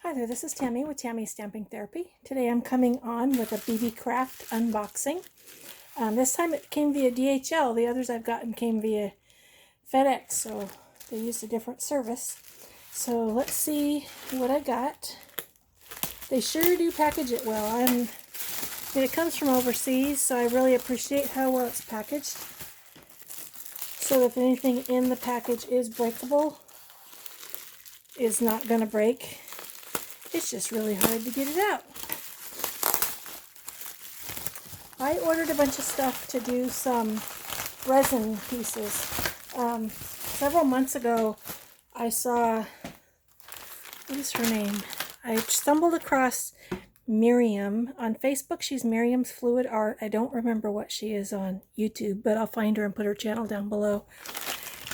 Hi there, this is Tammy with Tammy's Stamping Therapy. Today I'm coming on with a Beebeecraft unboxing. This time it came via DHL. The others I've gotten came via FedEx, so they used a different service. So let's see what I got. They sure do package it well. And it comes from overseas, so I really appreciate how well it's packaged. So if anything in the package is breakable, is not going to break. It's just really hard to get it out. I ordered a bunch of stuff to do some resin pieces. Several months ago, I saw, what is her name? I stumbled across Miriam. On Facebook, she's Miriam's Fluid Art. I don't remember what she is on YouTube, but I'll find her and put her channel down below.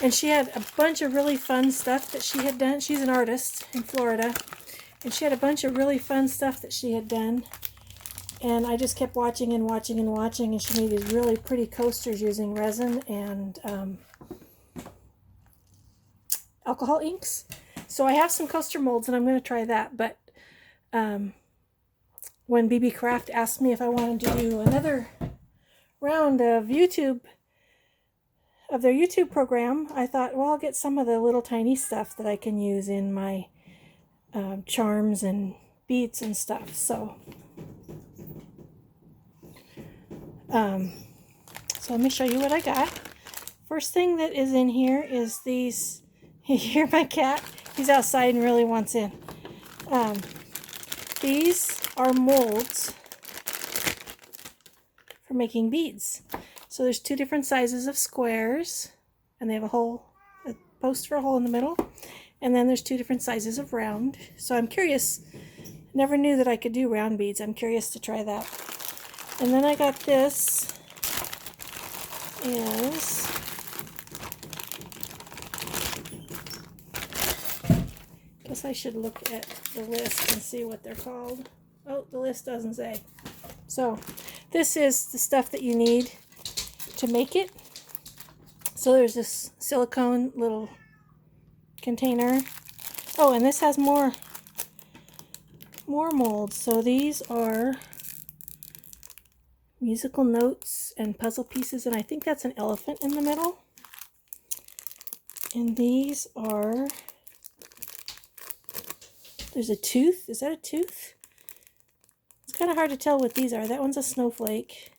And she had a bunch of really fun stuff that she had done. She's an artist in Florida. And she had a bunch of really fun stuff that she had done. And I just kept watching and watching and watching. And she made these really pretty coasters using resin and alcohol inks. So I have some coaster molds and I'm going to try that. But when Beebeecraft asked me if I wanted to do another round of their YouTube program, I thought, well, I'll get some of the little tiny stuff that I can use in my charms and beads and stuff. So let me show you what I got. First thing that is in here is these. You hear my cat? He's outside and really wants in. These are molds for making beads. So there's two different sizes of squares, and they have a post for a hole in the middle. And then there's two different sizes of round. So I'm curious. Never knew that I could do round beads. I'm curious to try that. And then I got this. Guess I should look at the list and see what they're called. Oh, the list doesn't say. So this is the stuff that you need to make it. So there's this silicone little container. Oh, and this has more molds. So these are musical notes and puzzle pieces, and I think that's an elephant in the middle. And these are, there's a tooth. Is that a tooth? It's kind of hard to tell what these are. That one's a snowflake.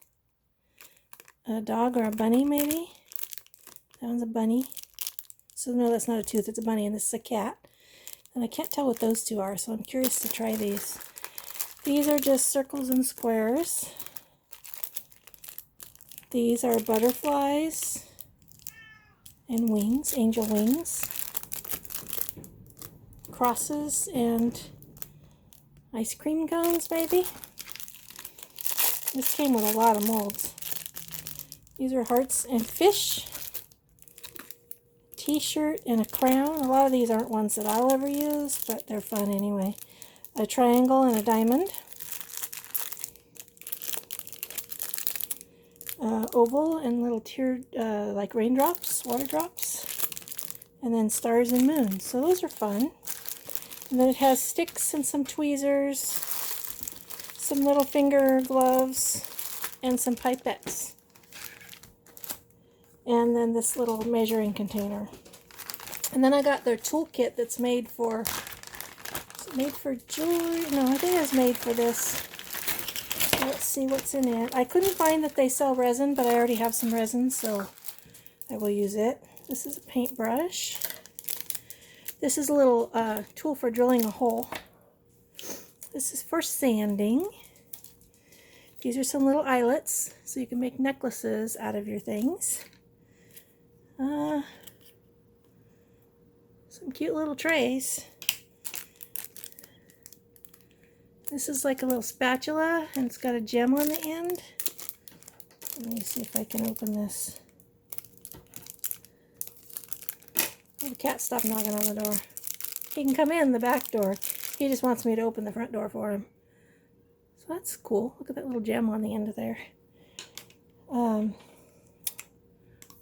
A dog or a bunny, maybe? That one's a bunny. So no, that's not a tooth, it's a bunny, and this is a cat. And I can't tell what those two are, so I'm curious to try these. These are just circles and squares. These are butterflies and wings, angel wings. Crosses and ice cream cones, maybe? This came with a lot of molds. These are hearts and fish. T-shirt and a crown. A lot of these aren't ones that I'll ever use, but they're fun anyway. A triangle and a diamond. Oval and little tiered, like raindrops, water drops. And then stars and moons. So those are fun. And then it has sticks and some tweezers, some little finger gloves, and some pipettes. And then this little measuring container. And then I got their toolkit that's made for, is it made for jewelry? No, I think it was made for this. Let's see what's in it. I couldn't find that they sell resin, but I already have some resin, so I will use it. This is a paintbrush. This is a little tool for drilling a hole. This is for sanding. These are some little eyelets, so you can make necklaces out of your things. Some cute little trays. This is like a little spatula, and it's got a gem on the end. Let me see if I can open this. Oh, the cat stopped knocking on the door. He can come in the back door. He just wants me to open the front door for him. So that's cool. Look at that little gem on the end of there.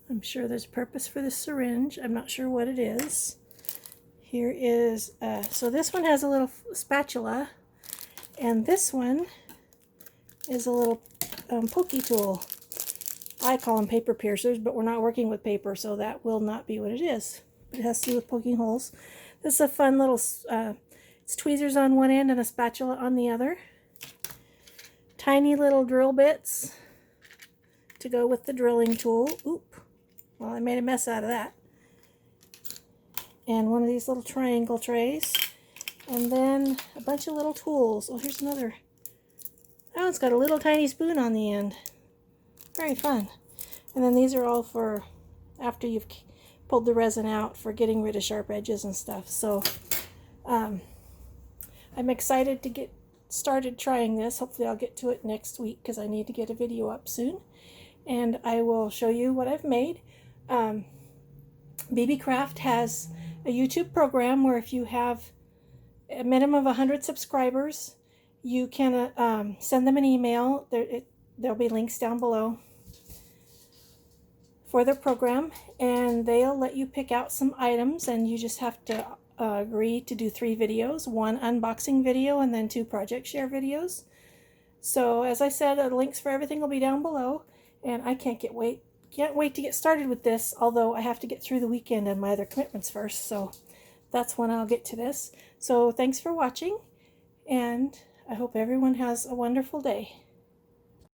I'm sure there's purpose for this syringe. I'm not sure what it is. Here is, so this one has a little spatula, and this one is a little pokey tool. I call them paper piercers, but we're not working with paper, so that will not be what it is. But it has to do with poking holes. This is a fun little, it's tweezers on one end and a spatula on the other. Tiny little drill bits to go with the drilling tool. Oop, well, I made a mess out of that. And one of these little triangle trays. And then a bunch of little tools. Oh, here's another. Oh, it's got a little tiny spoon on the end. Very fun. And then these are all for after you've pulled the resin out, for getting rid of sharp edges and stuff. So I'm excited to get started trying this. Hopefully I'll get to it next week because I need to get a video up soon. And I will show you what I've made. Beebeecraft has a YouTube program where if you have a minimum of 100 subscribers, you can send them an email. There'll be links down below for their program, and they'll let you pick out some items, and you just have to agree to do 3 videos, 1 unboxing video and then 2 project share videos. So as I said, the links for everything will be down below, and I can't wait to get started with this, although I have to get through the weekend and my other commitments first, so that's when I'll get to this. So thanks for watching, and I hope everyone has a wonderful day.